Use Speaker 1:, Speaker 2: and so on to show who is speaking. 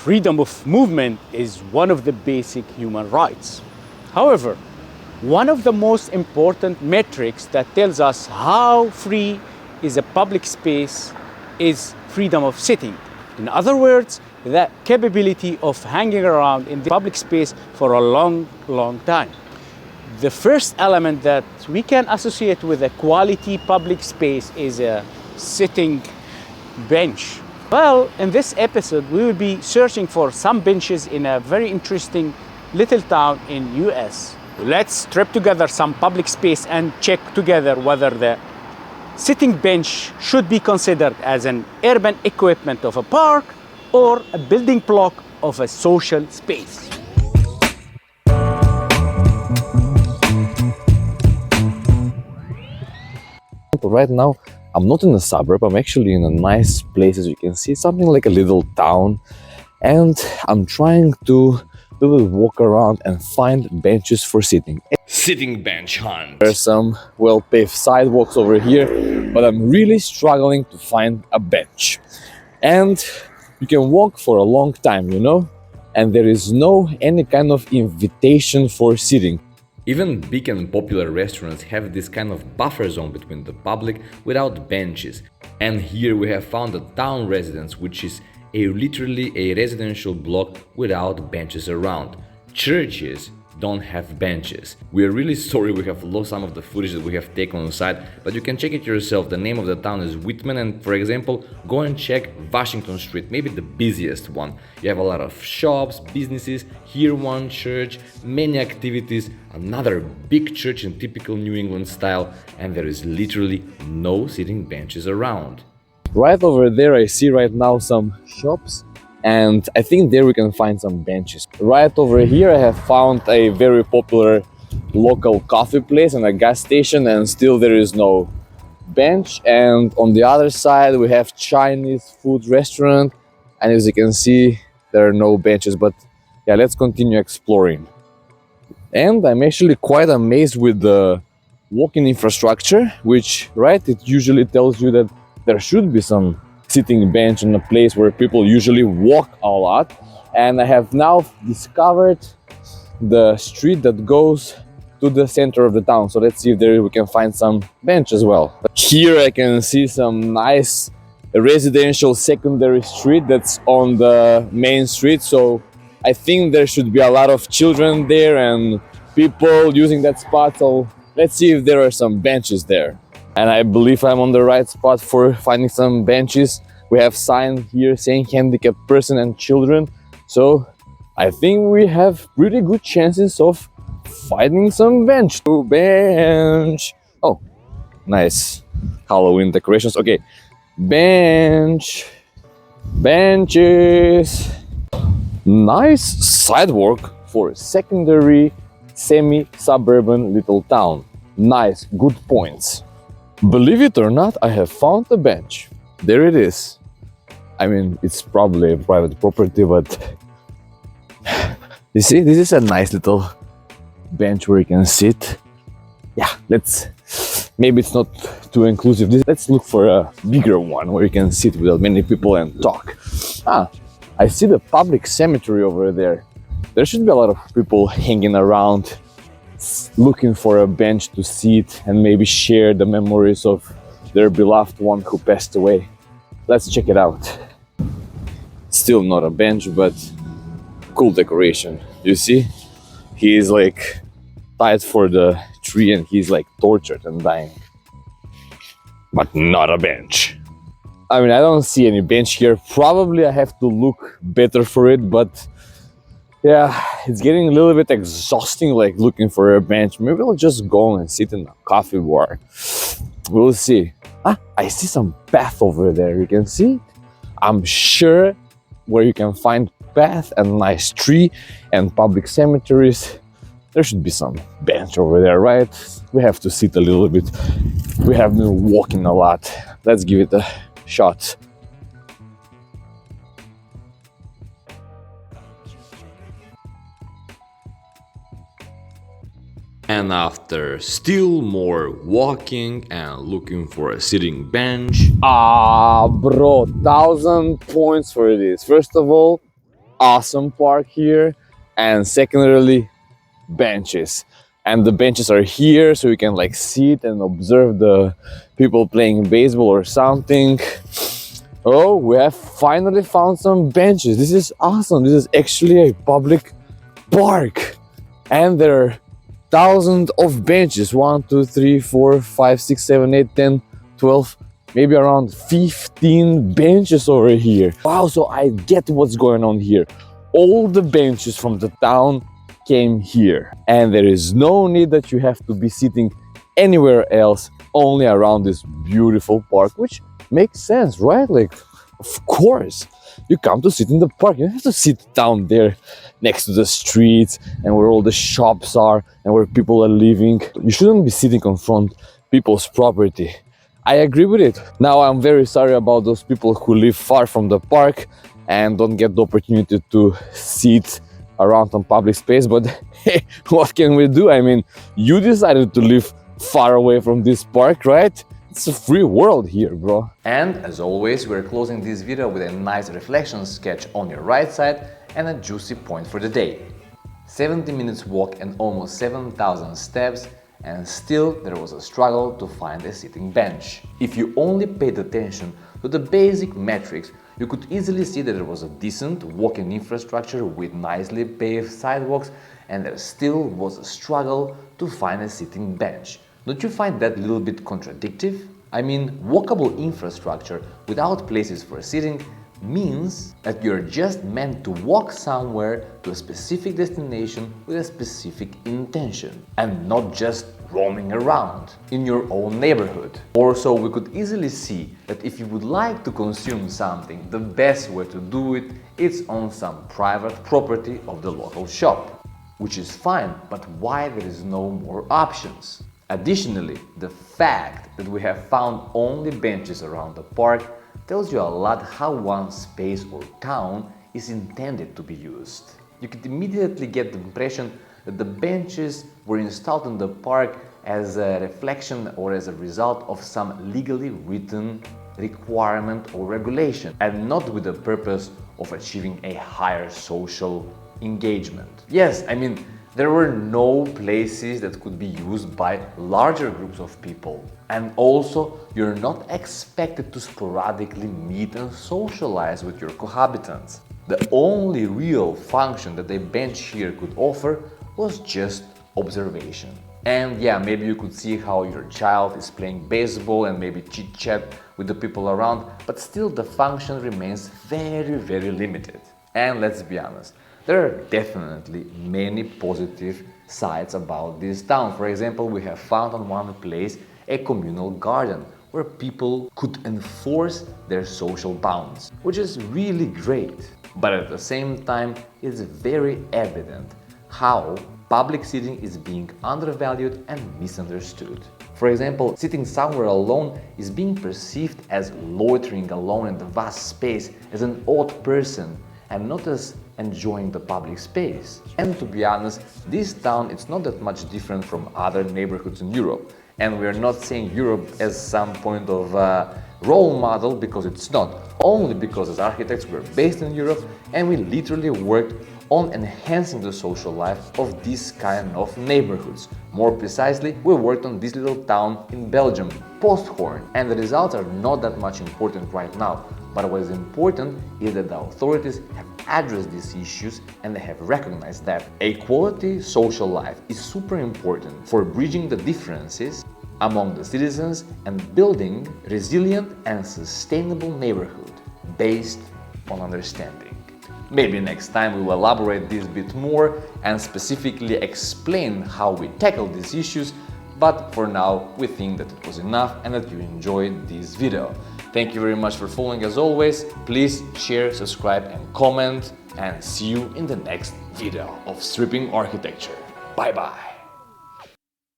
Speaker 1: freedom of movement is one of the basic human rights. However, one of the most important metrics that tells us how free is a public space is freedom of sitting. In other words, the capability of hanging around in the public space for a long time. The first element that we can associate with a quality public space is a sitting bench. Well, in this episode, we will be searching for some benches in a very interesting little town in US. Let's trip together some public space and check together whether the sitting bench should be considered as an urban equipment of a park or a building block of a social space.
Speaker 2: Right now, I'm not in a suburb, I'm actually in a nice place, as you can see, something like a little town, and I'm trying to do a walk around and find benches for sitting.
Speaker 3: Sitting bench hunt.
Speaker 2: There's some well-paved sidewalks over here, but I'm really struggling to find a bench. And you can walk for a long time, you know, and there is no any kind of invitation for sitting.
Speaker 3: Even big and popular restaurants have this kind of buffer zone between the public without benches. And here we have found a town residence, which is literally a residential block without benches around. Churches don't have benches. We are really sorry we have lost some of the footage that we have taken on the site, but you can check it yourself. The name of the town is Whitman, and for example, go and check Washington Street, maybe the busiest one. You have a lot of shops, businesses, here one church, many activities, another big church in typical New England style, and there is literally no sitting benches around.
Speaker 2: Right over there I see right now some shops, and I think there we can find some benches. Right over here I have found a very popular local coffee place and a gas station, and still there is no bench. And on the other side we have Chinese food restaurant, and as you can see there are no benches. But yeah, let's continue exploring. And I'm actually quite amazed with the walking infrastructure, which it usually tells you that there should be some sitting bench in a place where people usually walk a lot. And I have now discovered the street that goes to the center of the town. So let's see if there we can find some bench as well. Here I can see some nice residential secondary street that's on the main street. So I think there should be a lot of children there and people using that spot. So let's see if there are some benches there. And I believe I'm on the right spot for finding some benches. We have sign here saying handicapped person and children. So I think we have pretty good chances of finding some bench. Bench. Oh, nice Halloween decorations. Okay, bench. Benches. Nice sidewalk for secondary, semi-suburban little town. Nice, good points. Believe it or not, I have found a bench. There it is. I mean, it's probably a private property, but you see, this is a nice little bench where you can sit. Yeah, maybe it's not too inclusive. Let's look for a bigger one where you can sit without many people and talk. I see the public cemetery over there. There should be a lot of people hanging around, looking for a bench to sit and maybe share the memories of their beloved one who passed away. Let's check it out. Still not a bench, but cool decoration. You see? He is like tied for the tree and he's like tortured and dying. But not a bench. I mean, I don't see any bench here. Probably I have to look better for it, but yeah, it's getting a little bit exhausting, like looking for a bench. Maybe I'll just go and sit in a coffee bar. We'll see. I see some path over there. You can see it? I'm sure where you can find path and nice tree and public cemeteries, there should be some bench over there, right? We have to sit a little bit. We have been walking a lot. Let's give it a shot.
Speaker 3: And after still more walking and looking for a sitting bench,
Speaker 2: Bro, 1,000 points for this. First of all, awesome park here, and secondarily, benches. And the benches are here so you can like sit and observe the people playing baseball or something. Oh, we have finally found some benches. This is awesome. This is actually a public park, and there are thousands of benches. 1, 2, 3, 4, 5, 6, 7, 8, 10, 12, maybe around 15 benches over here. Wow, so I get what's going on here. All the benches from the town came here, and there is no need that you have to be sitting anywhere else, only around this beautiful park, which makes sense, right? Like, of course, you come to sit in the park. You don't have to sit down there next to the streets and where all the shops are and where people are living. You shouldn't be sitting on front people's property. I agree with it. Now, I'm very sorry about those people who live far from the park and don't get the opportunity to sit around on public space, but hey, what can we do? I mean, you decided to live far away from this park, right? It's a free world here, bro.
Speaker 3: And as always, we're closing this video with a nice reflection sketch on your right side and a juicy point for the day. 70 minutes walk and almost 7,000 steps, and still there was a struggle to find a sitting bench. If you only paid attention to the basic metrics, you could easily see that there was a decent walking infrastructure with nicely paved sidewalks, and there still was a struggle to find a sitting bench. Don't you find that a little bit contradictory? I mean, walkable infrastructure without places for sitting means that you're just meant to walk somewhere to a specific destination with a specific intention, and not just roaming around in your own neighborhood. Or so we could easily see that if you would like to consume something, the best way to do it is on some private property of the local shop, which is fine, but why there is no more options? Additionally, the fact that we have found only benches around the park tells you a lot how one space or town is intended to be used. You could immediately get the impression that the benches were installed in the park as a reflection or as a result of some legally written requirement or regulation, and not with the purpose of achieving a higher social engagement. Yes, I mean, there were no places that could be used by larger groups of people. And also, you're not expected to sporadically meet and socialize with your cohabitants. The only real function that a bench here could offer was just observation. And yeah, maybe you could see how your child is playing baseball and maybe chit-chat with the people around, but still the function remains very, very limited. And let's be honest, there are definitely many positive sides about this town. For example, we have found on one place a communal garden where people could enforce their social bounds, which is really great. But at the same time, it's very evident how public sitting is being undervalued and misunderstood. For example, sitting somewhere alone is being perceived as loitering alone in the vast space, as an odd person, and not as enjoying the public space. And to be honest, this town is not that much different from other neighborhoods in Europe. And we're not saying Europe as some point of role model, because it's not. Only because as architects we're based in Europe and we literally worked on enhancing the social life of this kind of neighborhoods. More precisely, we worked on this little town in Belgium, Posthoorn, and the results are not that much important right now. But what is important is that the authorities have addressed these issues and they have recognized that a quality social life is super important for bridging the differences among the citizens and building resilient and sustainable neighborhood based on understanding. Maybe next time we will elaborate this bit more and specifically explain how we tackle these issues, but for now we think that it was enough and that you enjoyed this video. Thank you very much for following as always. Please share, subscribe and comment, and see you in the next video of Stripping Architecture. Bye bye!